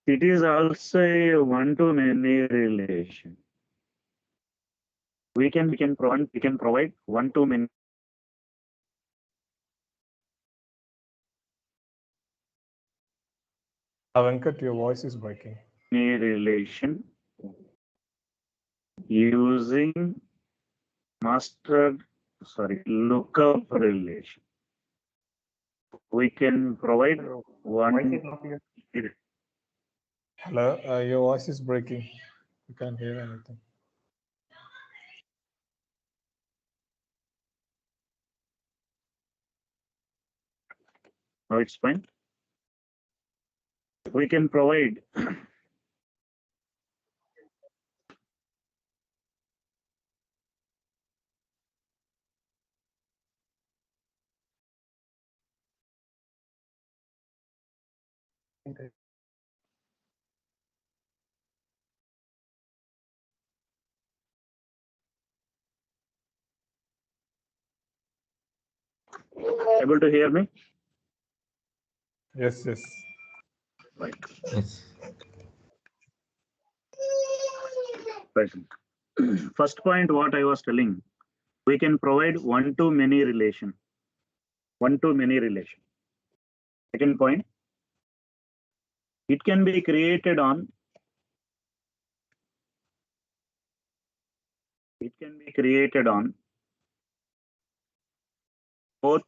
It is also a one-to-many relation. We can provide one-to-many Venkat, your voice is breaking. relation using lookup relation. We can provide one. Hello, your voice is breaking. You can't hear anything. Oh, it's fine. We can provide able to hear me? Yes, yes. Right. Yes. Right. First point, what I was telling, we can provide one-to-many relation. One-to-many relation. Second point, it can be created on. It can be created on both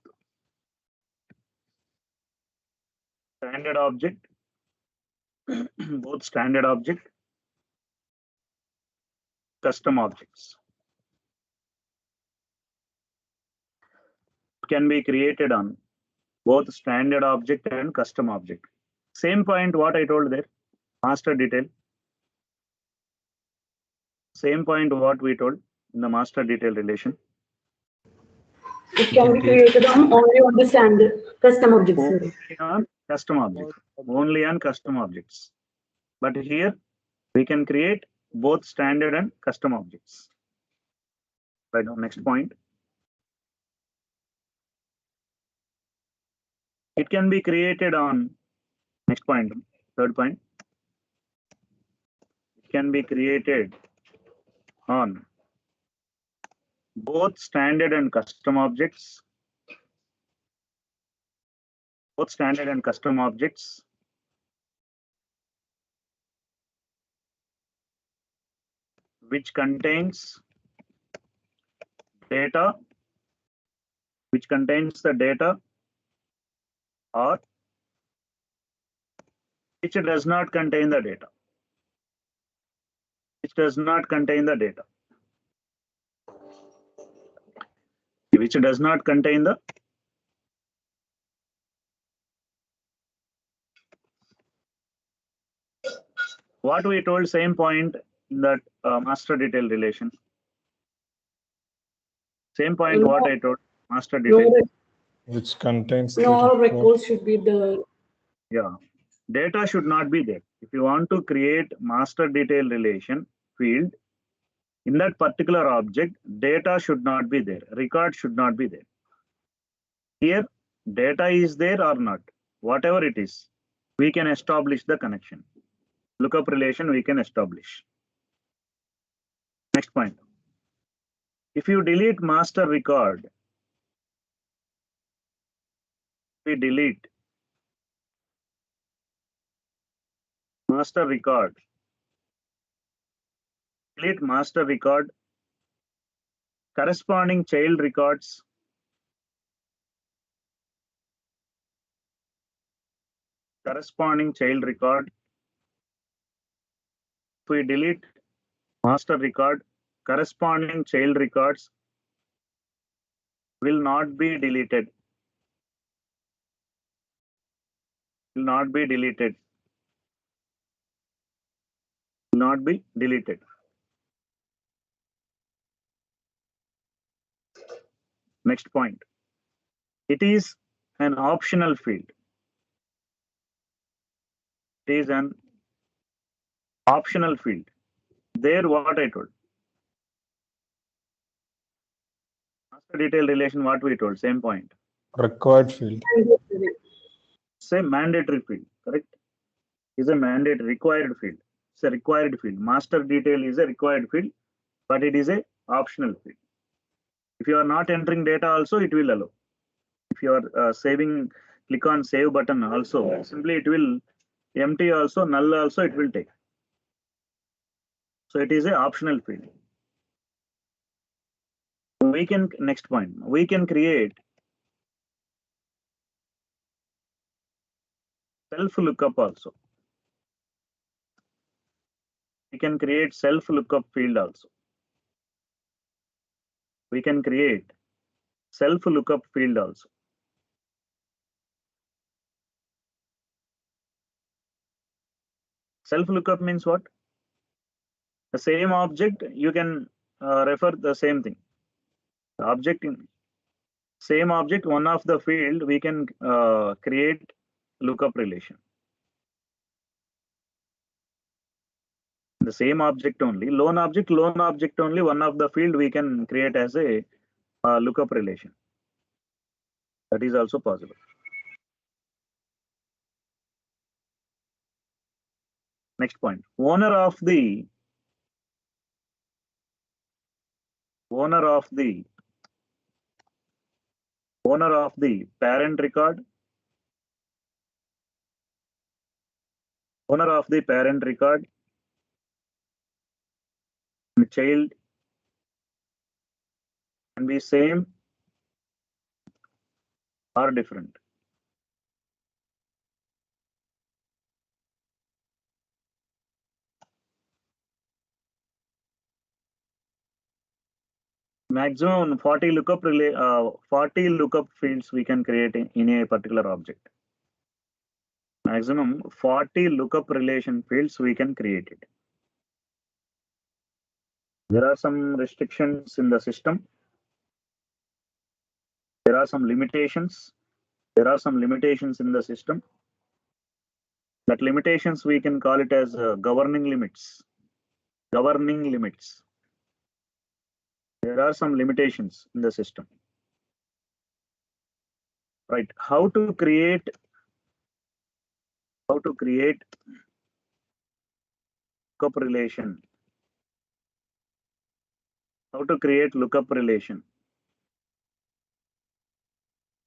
standard object, both standard object, custom objects. It can be created on both standard object and custom object. Same point what I told there, master detail. Same point what we told in the master detail relation. It can be created only on the standard custom objects. Only on custom objects. Only on custom objects. But here we can create both standard and custom objects. Right now, next point. It can be created on next point, third point. It can be created on both standard and custom objects. Both standard and custom objects. Which contains data, which contains the data, or which does not contain the data. Which does not contain the data. Which does not contain the what we told same point in that master detail relation. Same point what I told master detail. Which contains No records should be there. Yeah, data should not be there. If you want to create master detail relation field in that particular object, data should not be there. Record should not be there. Here, data is there or not, whatever it is, we can establish the connection. Lookup relation we can establish. Next point. If you delete master record, we delete master record, delete master record, corresponding child records, corresponding child record. If we delete master record, corresponding child records will not be deleted. will not be deleted. Will not be deleted. Next point. It is an optional field. It is an optional field. There, what I told. Master detail relation, what we told, same point. Required field. Same mandatory field, correct? Is a mandatory required field. It's a required field. Master detail is a required field, but it is a optional field. If you are not entering data also, it will allow. If you are saving, click on save button also, simply it will empty also, null also it will take. So it is a optional field. We can, next point, we can create self lookup also. We can create self lookup field also. We can create self lookup field also. Self lookup means what? The same object, you can refer the same thing. The object in same object, one of the field, we can create lookup relation. The same object only, loan object only, one of the field we can create as a lookup relation. That is also possible. Next point, owner of the parent record, owner of the parent record, the child can be same or different. Maximum 40 lookup fields we can create in a particular object. Maximum 40 lookup relation fields we can create it. There are some restrictions in the system. There are some limitations. There are some limitations in the system. That limitations we can call it as governing limits. Governing limits. There are some limitations in the system. Right. How to create lookup relation. How to create lookup relation.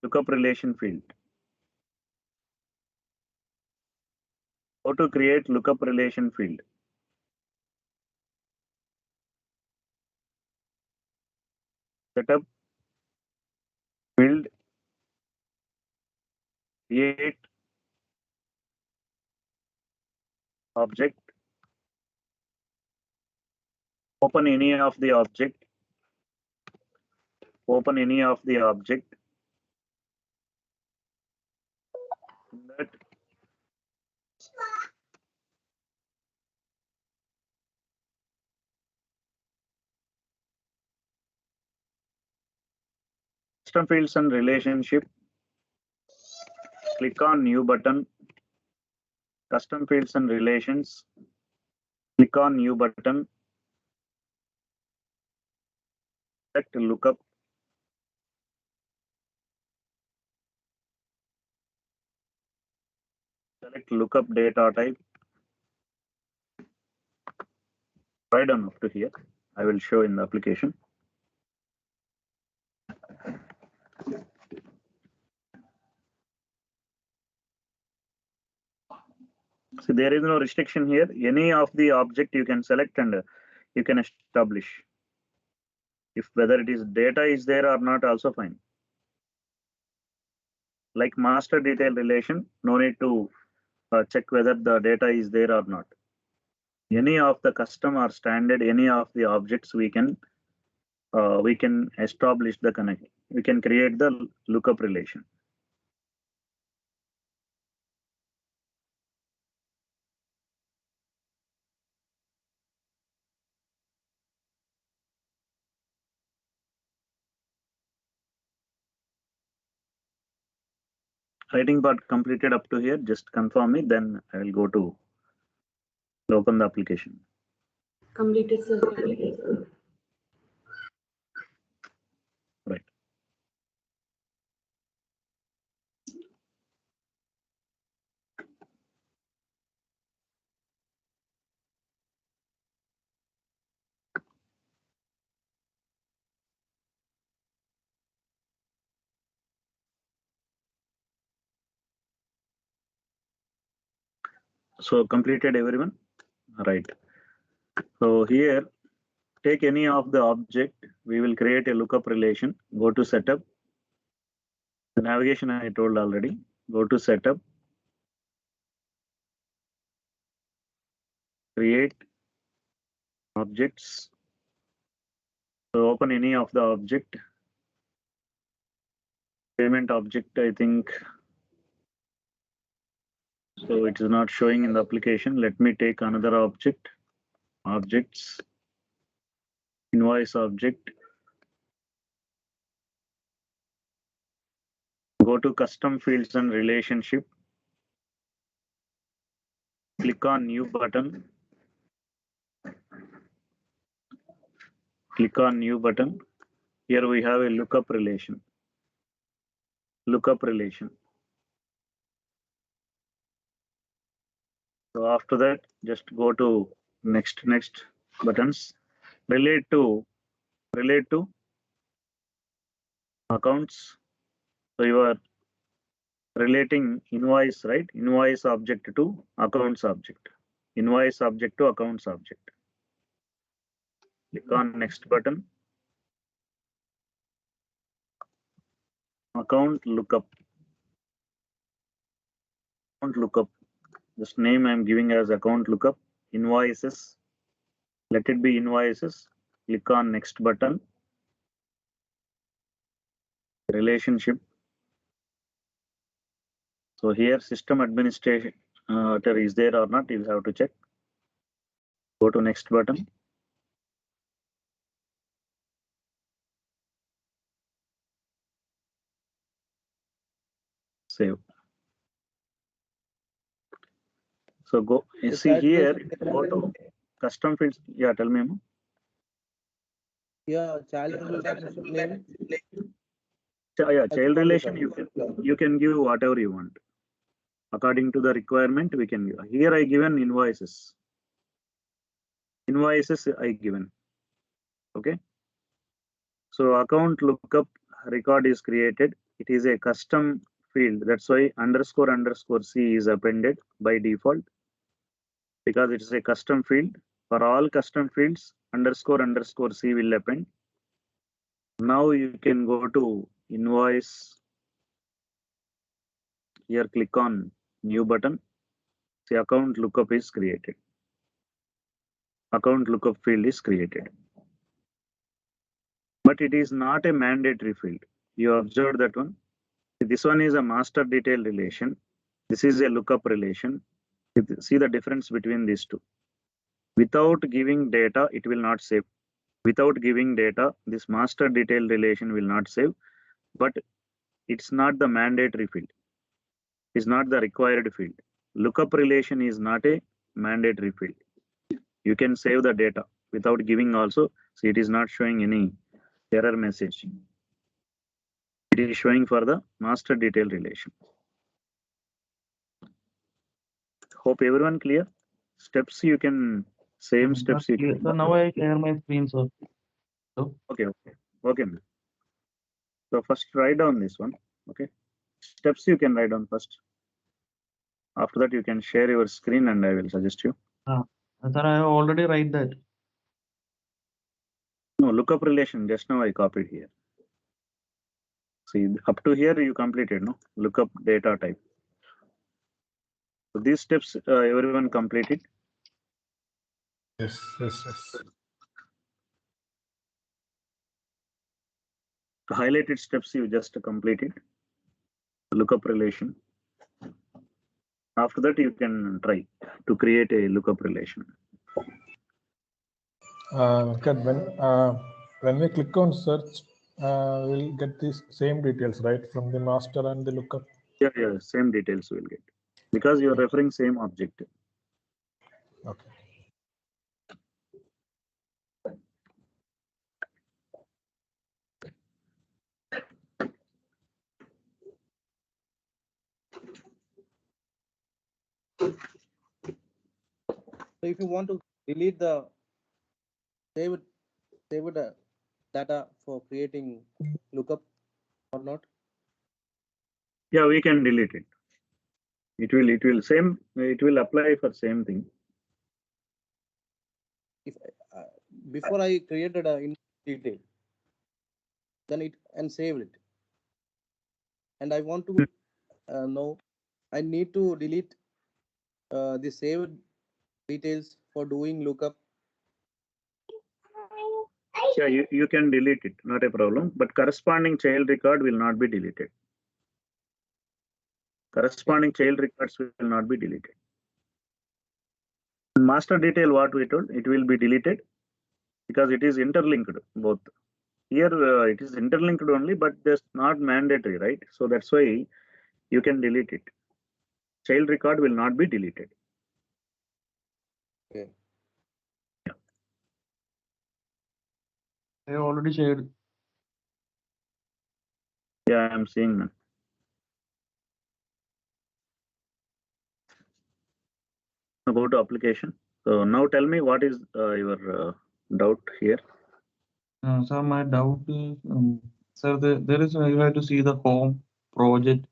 Lookup relation field. How to create lookup relation field. Setup, build, create, object, open any of the object, that custom fields and relationship, click on new button, custom fields and relations, click on new button, select lookup, select lookup data type, right on up to here. I will show in the application. So there is no restriction here. Any of the object you can select and you can establish. If whether it is data is there or not, also fine. Like master detail relation, no need to check whether the data is there or not. Any of the custom or standard, any of the objects we can establish the connect. We can create the lookup relation. writing part completed up to here, just confirm me, then I will go to open the application. Completed, sir. Completed, sir. Right. So completed everyone, right? So here, take any of the object. We will create a lookup relation. Go to setup. The navigation I told already. Go to setup. Create objects. So open any of the object. Payment object, I think. So it is not showing in the application. Let me take another object. Objects. Invoice object. Go to custom fields and relationship. Click on new button. Click on new button. Here we have a lookup relation. Lookup relation. So after that, just go to next buttons. Relate to accounts. So you are relating invoice, right? Invoice object to accounts object. Invoice object to accounts object. Click on next button. Account lookup. Account lookup. This name I'm giving as account lookup. Invoices. Let it be invoices. Click on next button. Relationship. So here system administrator is there or not, you have to check. Go to next button. Save. So go see here, go to custom fields. Yeah, tell me. Yeah, child relationship name. Yeah, child relation you can give whatever you want. According to the requirement, we can give. Here I given invoices. Invoices I given. Okay. So account lookup record is created. It is a custom field. That's why __ C is appended by default, because it is a custom field. For all custom fields, __ C will append. Now you can go to invoice. Here click on new button. See, account lookup is created. Account lookup field is created. But it is not a mandatory field. You observed that one. This one is a master detail relation. This is a lookup relation. See the difference between these two. Without giving data, it will not save. Without giving data, this master detail relation will not save. But it's not the mandatory field. It's not the required field. Lookup relation is not a mandatory field. You can save the data without giving also. See, it is not showing any error message. It is showing for the master detail relation. Hope everyone clear. Steps you can, same steps you can. So now I share my screen, sir. So, okay. So first write down this one. Okay. Steps you can write down first. After that, you can share your screen and I will suggest you. sir, I have already write that. No, lookup relation, just now I copied here. See, up to here you completed, no? Lookup data type. So these steps everyone completed. Yes. The highlighted steps you just completed. Lookup relation. After that, you can try to create a lookup relation. When we click on search, we'll get these same details, right, from the master and the lookup. Yeah, same details will get because you are referring same object. Okay. So if you want to delete the saved data for creating lookup or not? Yeah, we can delete it. It will apply for same thing. If before I created a in detail, then it and saved it, and I want to know I need to delete the saved details for doing lookup. Yeah, you can delete it, not a problem. But corresponding child record will not be deleted. Corresponding child records will not be deleted. Master detail, what we told, it will be deleted because it is interlinked both. Here it is interlinked only, but that's not mandatory, right? So that's why you can delete it. Child record will not be deleted. Okay. I already shared. Yeah, I'm seeing that. Now go to application. So now tell me what is your doubt here. Sir, my doubt is, sir, there is you have to see the home project.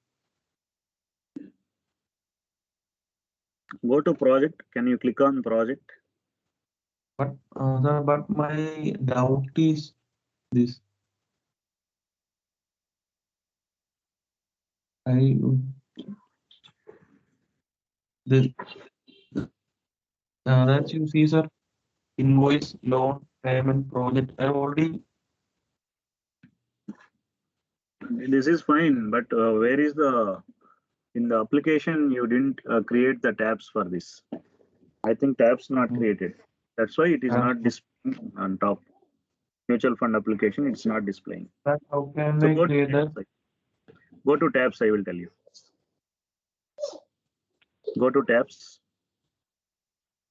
Go to project. Can you click on project? But sir, but my doubt is this. That you see, sir, invoice, loan, payment, project. I already. This is fine, but where is in the application you didn't create the tabs for this? I think tabs not created. That's why it is not displaying on top. Mutual fund application, it's not displaying. That how can So I go create to that? go to tabs. I will tell you. Go to tabs.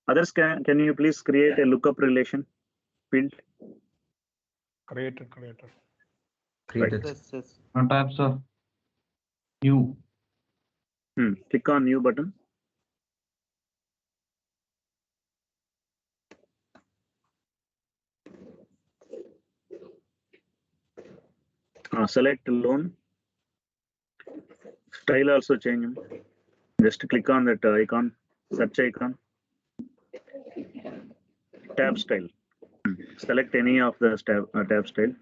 Others, can you please create a lookup relation field? Created. Created. Yes. Tabs, sir. New. Click on new button. Select loan. Style also change. Just click on that icon, search icon. Tab style. Select any of the tab style.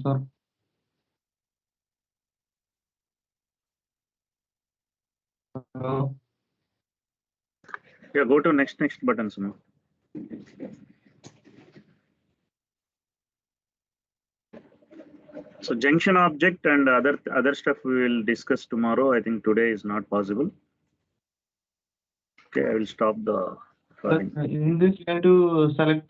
Sir. Hello. Yeah, go to next button, Suma. So junction object and other stuff we will discuss tomorrow. I think today is not possible. Okay, I will stop the recording. In this, you have to select